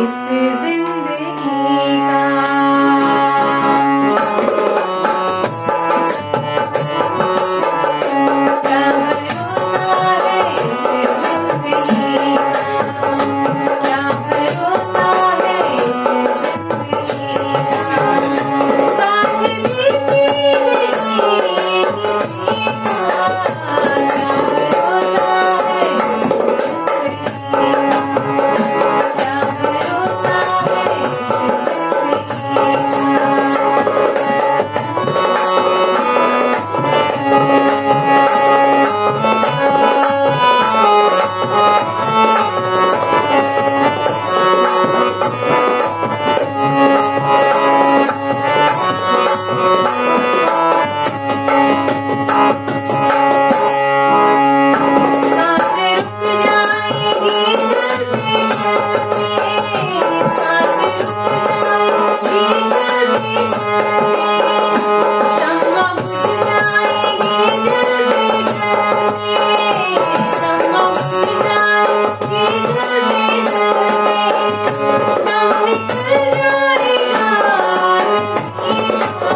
इस जिंदगी का। क्या भरोसा है इस जिंदगी का, क्या भरोसा है इस जिंदगी का, साथ लेके नहीं किसी का, क्या भरोसा है इस जिंदगी का, क्या भरोसा है इस जिंदगी सांसें रुक जाएंगी चलते चलते, सांसें रुक जाएंगी चलते चलते, शम्मा बुझ जाएगी जलते जलते, शम्मा बुझ जाएगी जलते जलते, दम निकल जाएगा नहीं का,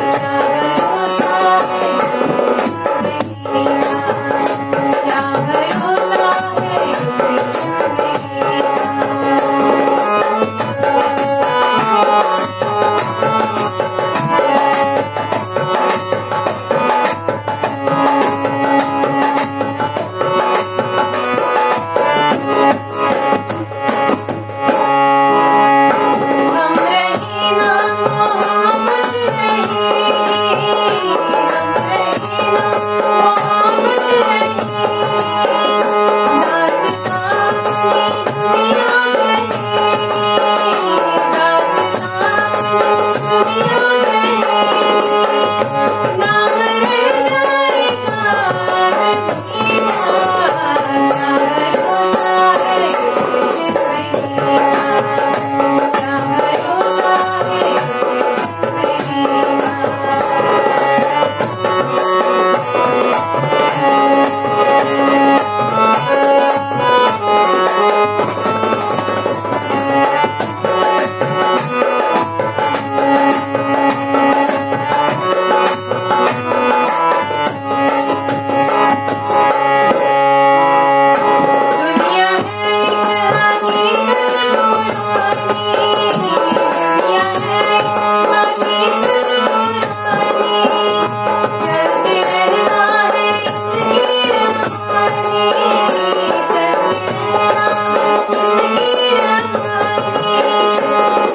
क्या भरोसा है इस जिंदगी का, क्या भरोसा है इस जिंदगी हम रही ना मोहब्बत रहेगी, हम रही ना मोहब्बत रहेगी, दास्तां अपनी दुनिया रहेगी, दास्तां अपनी दुनिया रहेगी, नाम रह जाएगा नहीं का, क्या भरोसा है इस जिंदगी का, क्या भरोसा है इस जिंदगी दुनिया है एक हकीकत पुरानी, दुनिया है एक हकीकत पुरानी, चलते रहना है इसकी रवानी, चलते रहना इसकी रवानी,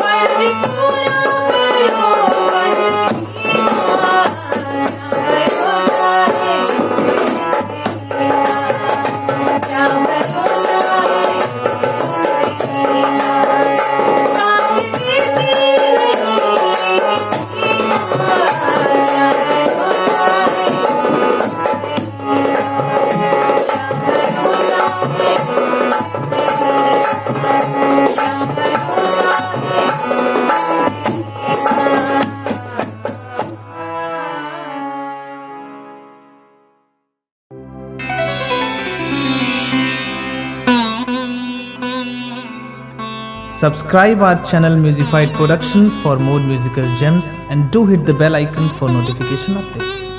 फर्ज पूरा करो बंदगी का, क्या भरोसा है इस जिंदगी का, क्या भरोसा है इस जिंदगी का, साथ देते नहीं किसी का, क्या भरोसा है इस जिंदगी का, क्या भरोसा है इस जिंदगी का, क्या भरोसा है इस जिंदगी का। Subscribe our channel Musified Production for more musical gems and do hit the bell icon for notification updates.